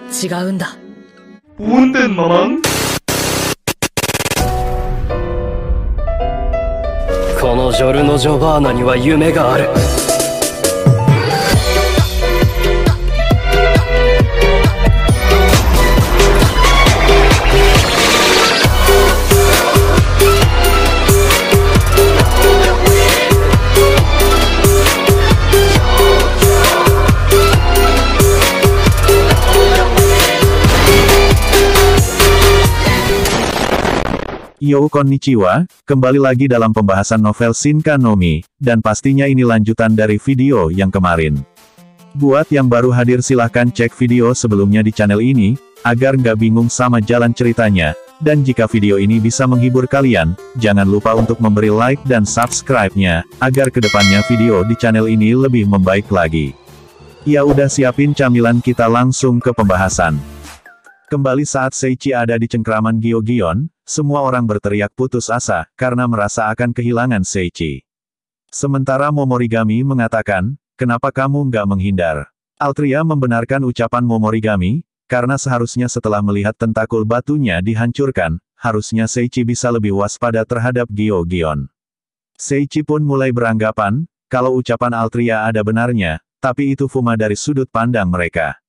違うんだ。Punten, Mamang. このジョルノ・ジョバーナには夢がある。Yo konnichiwa, kembali lagi dalam pembahasan novel Shinka no Mi, dan pastinya ini lanjutan dari video yang kemarin. Buat yang baru hadir silahkan cek video sebelumnya di channel ini, agar nggak bingung sama jalan ceritanya, dan jika video ini bisa menghibur kalian, jangan lupa untuk memberi like dan subscribe-nya, agar kedepannya video di channel ini lebih membaik lagi. Ya udah siapin camilan kita langsung ke pembahasan. Kembali saat Seiichi ada di cengkraman Gyo-Gion, semua orang berteriak putus asa, karena merasa akan kehilangan Seiichi. Sementara Momorigami mengatakan, kenapa kamu nggak menghindar? Altria membenarkan ucapan Momorigami, karena seharusnya setelah melihat tentakul batunya dihancurkan, harusnya Seiichi bisa lebih waspada terhadap Gyo-Gion. Seiichi pun mulai beranggapan, kalau ucapan Altria ada benarnya, tapi itu cuma dari sudut pandang mereka.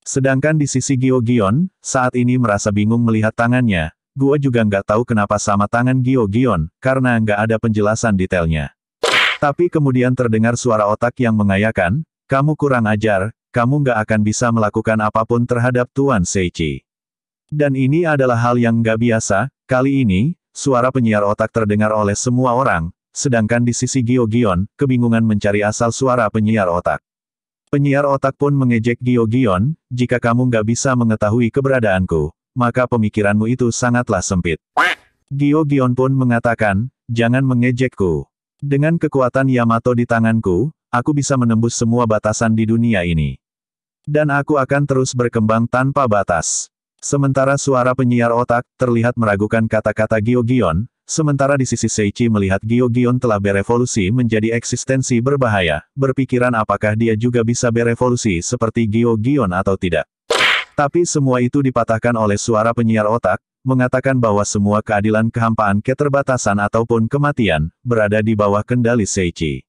Sedangkan di sisi Gyo-Gion, saat ini merasa bingung melihat tangannya, gua juga nggak tahu kenapa sama tangan Gyo-Gion, karena nggak ada penjelasan detailnya. Tapi kemudian terdengar suara otak yang mengayakan, kamu kurang ajar, kamu nggak akan bisa melakukan apapun terhadap Tuan Seiichi. Dan ini adalah hal yang nggak biasa, kali ini, suara penyiar otak terdengar oleh semua orang, sedangkan di sisi Gyo-Gion, kebingungan mencari asal suara penyiar otak. Penyiar otak pun mengejek Gyo-Gion, jika kamu nggak bisa mengetahui keberadaanku, maka pemikiranmu itu sangatlah sempit. Gyo-Gion pun mengatakan, jangan mengejekku. Dengan kekuatan Yamato di tanganku, aku bisa menembus semua batasan di dunia ini. Dan aku akan terus berkembang tanpa batas. Sementara suara penyiar otak, terlihat meragukan kata-kata Gyo-Gion, sementara di sisi Seiichi melihat Gyo-Gion telah berevolusi menjadi eksistensi berbahaya, berpikiran apakah dia juga bisa berevolusi seperti Gyo-Gion atau tidak. Tapi semua itu dipatahkan oleh suara penyiar otak, mengatakan bahwa semua keadilan kehampaan keterbatasan ataupun kematian, berada di bawah kendali Seiichi.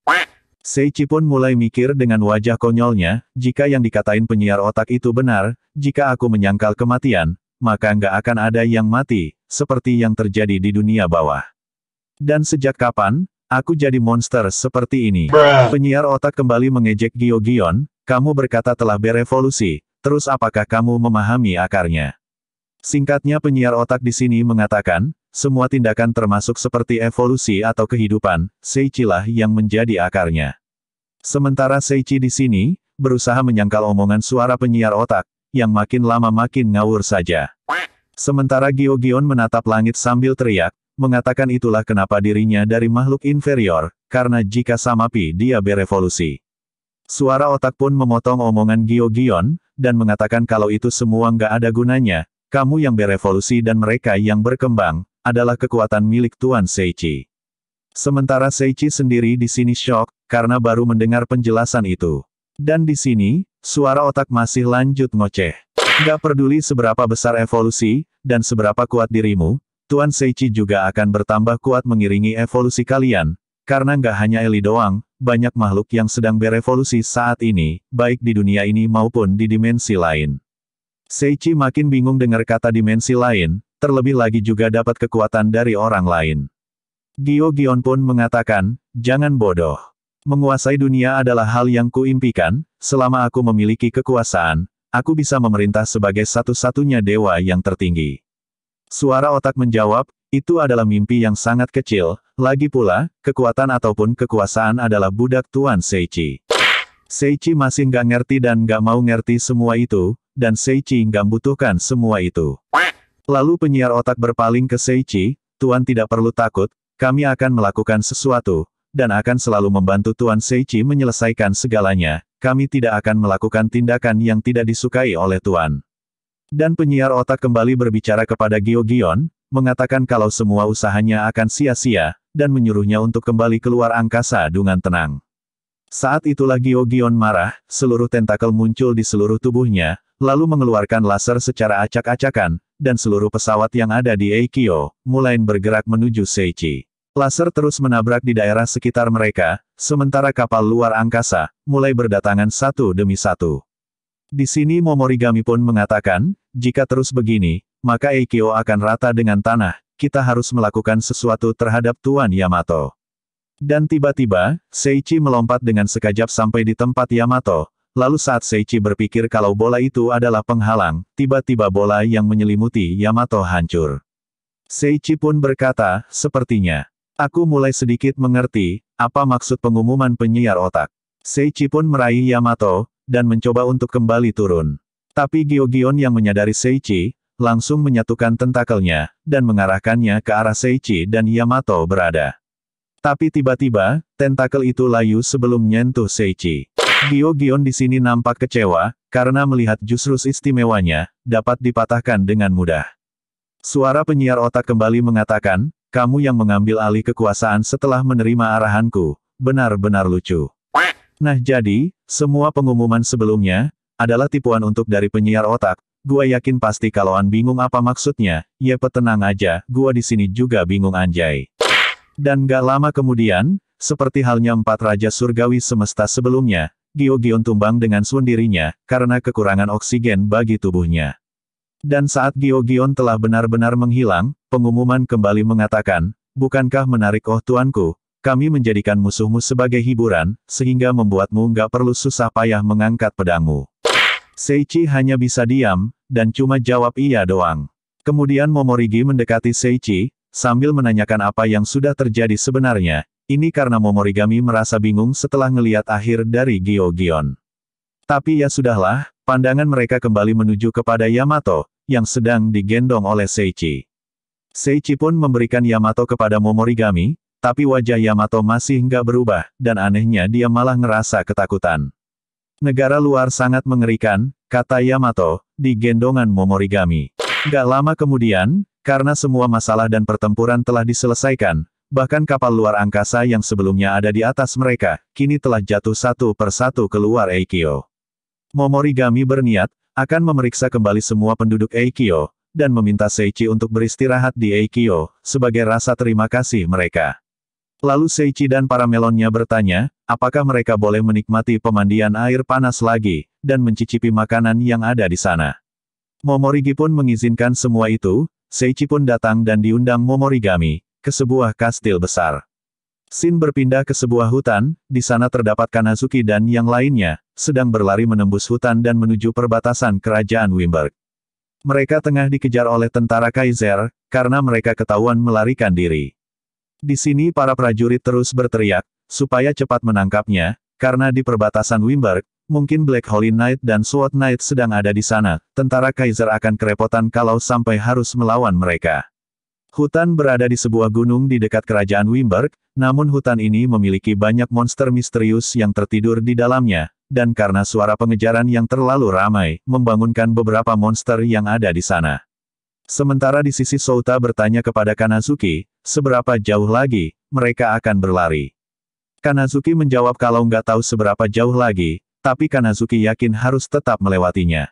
Seiichi pun mulai mikir dengan wajah konyolnya, jika yang dikatain penyiar otak itu benar, jika aku menyangkal kematian, maka nggak akan ada yang mati, seperti yang terjadi di dunia bawah. Dan sejak kapan, aku jadi monster seperti ini? Penyiar otak kembali mengejek Gyo-Gion, kamu berkata telah berevolusi, terus apakah kamu memahami akarnya? Singkatnya penyiar otak di sini mengatakan, semua tindakan termasuk seperti evolusi atau kehidupan, Seiichi lah yang menjadi akarnya. Sementara Seiichi di sini, berusaha menyangkal omongan suara penyiar otak, yang makin lama makin ngawur saja. Sementara Gyo-Gion menatap langit sambil teriak, mengatakan itulah kenapa dirinya dari makhluk inferior, karena jika Samapi dia berevolusi. Suara otak pun memotong omongan Gyo-Gion, dan mengatakan kalau itu semua nggak ada gunanya, kamu yang berevolusi dan mereka yang berkembang, adalah kekuatan milik Tuan Seiichi. Sementara Seiichi sendiri di sini syok, karena baru mendengar penjelasan itu. Dan di sini, suara otak masih lanjut ngoceh. Gak peduli seberapa besar evolusi, dan seberapa kuat dirimu, Tuan Seiichi juga akan bertambah kuat mengiringi evolusi kalian, karena nggak hanya Eli doang, banyak makhluk yang sedang berevolusi saat ini, baik di dunia ini maupun di dimensi lain. Seiichi makin bingung dengar kata dimensi lain, terlebih lagi juga dapat kekuatan dari orang lain. Gyo-Gion pun mengatakan, jangan bodoh. Menguasai dunia adalah hal yang kuimpikan, selama aku memiliki kekuasaan, aku bisa memerintah sebagai satu-satunya dewa yang tertinggi. Suara otak menjawab, itu adalah mimpi yang sangat kecil, lagi pula, kekuatan ataupun kekuasaan adalah budak Tuan Seiichi. Seiichi masih nggak ngerti dan nggak mau ngerti semua itu, dan Seiichi nggak butuhkan semua itu. Lalu penyiar otak berpaling ke Seiichi, Tuan tidak perlu takut, kami akan melakukan sesuatu, dan akan selalu membantu Tuan Seiichi menyelesaikan segalanya, kami tidak akan melakukan tindakan yang tidak disukai oleh Tuan. Dan penyiar otak kembali berbicara kepada Gyo-Gion, mengatakan kalau semua usahanya akan sia-sia, dan menyuruhnya untuk kembali keluar angkasa dengan tenang. Saat itulah Gyo-Gion marah, seluruh tentakel muncul di seluruh tubuhnya, lalu mengeluarkan laser secara acak-acakan, dan seluruh pesawat yang ada di Eikyo, mulai bergerak menuju Seichi. Laser terus menabrak di daerah sekitar mereka, sementara kapal luar angkasa, mulai berdatangan satu demi satu. Di sini Momorigami pun mengatakan, jika terus begini, maka Eikyo akan rata dengan tanah, kita harus melakukan sesuatu terhadap Tuan Yamato. Dan tiba-tiba, Seichi melompat dengan sekejap sampai di tempat Yamato, lalu saat Seichi berpikir kalau bola itu adalah penghalang, tiba-tiba bola yang menyelimuti Yamato hancur. Seichi pun berkata, sepertinya, aku mulai sedikit mengerti, apa maksud pengumuman penyiar otak. Seichi pun meraih Yamato, dan mencoba untuk kembali turun. Tapi Gyo-Gion yang menyadari Seichi, langsung menyatukan tentakelnya, dan mengarahkannya ke arah Seichi dan Yamato berada. Tapi tiba-tiba, tentakel itu layu sebelum menyentuh Seichi. Gyo-Gion di sini nampak kecewa, karena melihat jurus istimewanya, dapat dipatahkan dengan mudah. Suara penyiar otak kembali mengatakan, kamu yang mengambil alih kekuasaan setelah menerima arahanku, benar-benar lucu. Nah jadi, semua pengumuman sebelumnya, adalah tipuan untuk dari penyiar otak, gua yakin pasti kaloan bingung apa maksudnya, ya tenang aja, gua di sini juga bingung anjay. Dan gak lama kemudian, seperti halnya 4 Raja Surgawi semesta sebelumnya, Gyo-Gion tumbang dengan sendirinya, karena kekurangan oksigen bagi tubuhnya. Dan saat Gyo-Gion telah benar-benar menghilang, pengumuman kembali mengatakan, bukankah menarik oh tuanku, kami menjadikan musuhmu sebagai hiburan, sehingga membuatmu nggak perlu susah payah mengangkat pedangmu. Seichi hanya bisa diam, dan cuma jawab iya doang. Kemudian Momorigi mendekati Seichi, sambil menanyakan apa yang sudah terjadi sebenarnya, ini karena Momorigami merasa bingung setelah ngeliat akhir dari Gyo-Gion. Tapi ya sudahlah, pandangan mereka kembali menuju kepada Yamato, yang sedang digendong oleh Seichi. Seichi pun memberikan Yamato kepada Momorigami, tapi wajah Yamato masih nggak berubah, dan anehnya dia malah ngerasa ketakutan. Negara luar sangat mengerikan, kata Yamato, di gendongan Momorigami. Gak lama kemudian, karena semua masalah dan pertempuran telah diselesaikan, bahkan kapal luar angkasa yang sebelumnya ada di atas mereka, kini telah jatuh satu persatu keluar Eikyo. Momorigami berniat, akan memeriksa kembali semua penduduk Eikyo, dan meminta Seichi untuk beristirahat di Eikyo, sebagai rasa terima kasih mereka. Lalu Seichi dan para melonnya bertanya, apakah mereka boleh menikmati pemandian air panas lagi, dan mencicipi makanan yang ada di sana. Momorigi pun mengizinkan semua itu, Seichi pun datang dan diundang Momorigami, ke sebuah kastil besar. Shin berpindah ke sebuah hutan, di sana terdapat Kanazuki dan yang lainnya, sedang berlari menembus hutan dan menuju perbatasan kerajaan Wimberg. Mereka tengah dikejar oleh tentara Kaiser, karena mereka ketahuan melarikan diri. Di sini para prajurit terus berteriak, supaya cepat menangkapnya, karena di perbatasan Wimberg, mungkin Black Holy Knight dan Sword Knight sedang ada di sana, tentara Kaiser akan kerepotan kalau sampai harus melawan mereka. Hutan berada di sebuah gunung di dekat kerajaan Wimberg, namun hutan ini memiliki banyak monster misterius yang tertidur di dalamnya, dan karena suara pengejaran yang terlalu ramai, membangunkan beberapa monster yang ada di sana. Sementara di sisi Souta bertanya kepada Kanazuki, seberapa jauh lagi, mereka akan berlari. Kanazuki menjawab kalau nggak tahu seberapa jauh lagi, tapi Kanazuki yakin harus tetap melewatinya.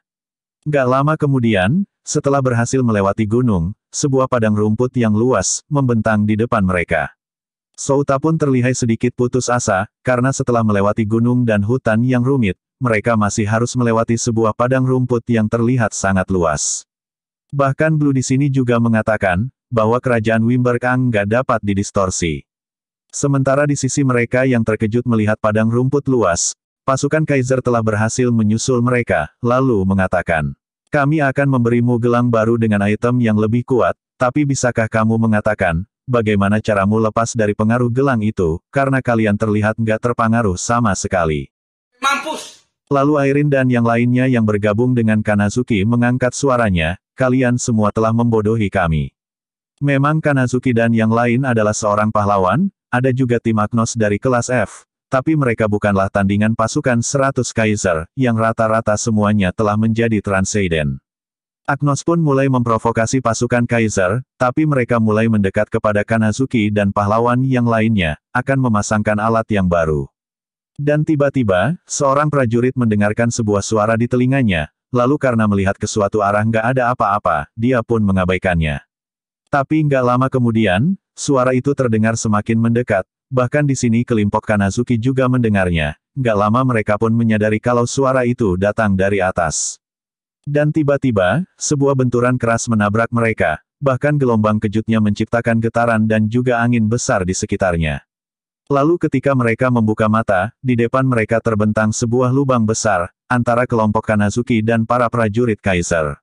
Nggak lama kemudian, setelah berhasil melewati gunung, sebuah padang rumput yang luas, membentang di depan mereka. Souta pun terlihat sedikit putus asa, karena setelah melewati gunung dan hutan yang rumit, mereka masih harus melewati sebuah padang rumput yang terlihat sangat luas. Bahkan Blue di sini juga mengatakan, bahwa kerajaan Wimberg nggak dapat didistorsi. Sementara di sisi mereka yang terkejut melihat padang rumput luas, pasukan Kaiser telah berhasil menyusul mereka, lalu mengatakan, kami akan memberimu gelang baru dengan item yang lebih kuat, tapi bisakah kamu mengatakan, bagaimana caramu lepas dari pengaruh gelang itu, karena kalian terlihat nggak terpengaruh sama sekali. Mampus! Lalu Airin dan yang lainnya yang bergabung dengan Kanazuki mengangkat suaranya, kalian semua telah membodohi kami. Memang Kanazuki dan yang lain adalah seorang pahlawan, ada juga tim Agnos dari kelas F, tapi mereka bukanlah tandingan pasukan 100 Kaiser, yang rata-rata semuanya telah menjadi Transcendent. Agnos pun mulai memprovokasi pasukan Kaiser, tapi mereka mulai mendekat kepada Kanazuki dan pahlawan yang lainnya, akan memasangkan alat yang baru. Dan tiba-tiba, seorang prajurit mendengarkan sebuah suara di telinganya, lalu karena melihat ke suatu arah nggak ada apa-apa, dia pun mengabaikannya. Tapi nggak lama kemudian, suara itu terdengar semakin mendekat, bahkan di sini kelompok Kanazuki juga mendengarnya. Nggak lama mereka pun menyadari kalau suara itu datang dari atas. Dan tiba-tiba, sebuah benturan keras menabrak mereka, bahkan gelombang kejutnya menciptakan getaran dan juga angin besar di sekitarnya. Lalu ketika mereka membuka mata, di depan mereka terbentang sebuah lubang besar, antara kelompok Kanazuki dan para prajurit kaisar.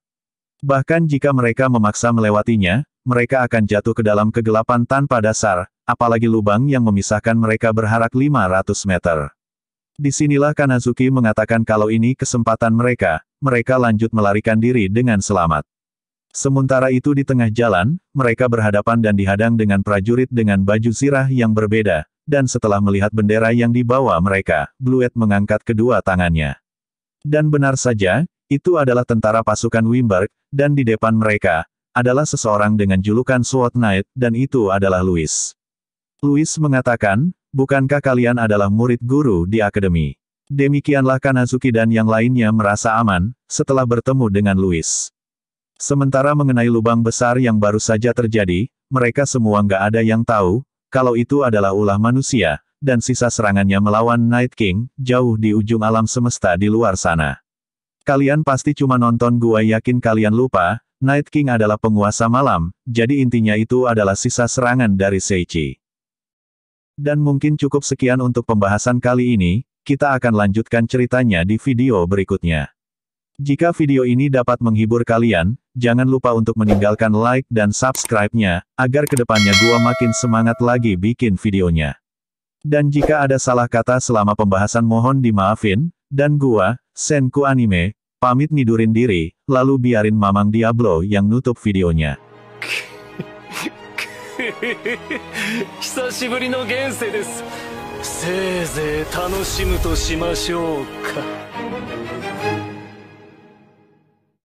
Bahkan jika mereka memaksa melewatinya, mereka akan jatuh ke dalam kegelapan tanpa dasar, apalagi lubang yang memisahkan mereka berjarak 500 meter. Disinilah Kanazuki mengatakan kalau ini kesempatan mereka lanjut melarikan diri dengan selamat. Sementara itu di tengah jalan, mereka berhadapan dan dihadang dengan prajurit dengan baju zirah yang berbeda, dan setelah melihat bendera yang dibawa mereka, Bluet mengangkat kedua tangannya. Dan benar saja, itu adalah tentara pasukan Wimberg, dan di depan mereka, adalah seseorang dengan julukan Sword Knight, dan itu adalah Louis. Louis mengatakan, bukankah kalian adalah murid guru di akademi? Demikianlah Kanazuki dan yang lainnya merasa aman, setelah bertemu dengan Louis. Sementara mengenai lubang besar yang baru saja terjadi, mereka semua nggak ada yang tahu, kalau itu adalah ulah manusia, dan sisa serangannya melawan Night King, jauh di ujung alam semesta di luar sana. Kalian pasti cuma nonton, gua yakin kalian lupa, Night King adalah penguasa malam, jadi intinya itu adalah sisa serangan dari Seichi. Dan mungkin cukup sekian untuk pembahasan kali ini, kita akan lanjutkan ceritanya di video berikutnya. Jika video ini dapat menghibur kalian, jangan lupa untuk meninggalkan like dan subscribe-nya, agar kedepannya gua makin semangat lagi bikin videonya. Dan jika ada salah kata selama pembahasan mohon dimaafin, dan gua, Senku Anime, pamit nidurin diri, lalu biarin Mamang Diablo yang nutup videonya. 久しぶりの現世です。せいぜい楽しむとしましょうか。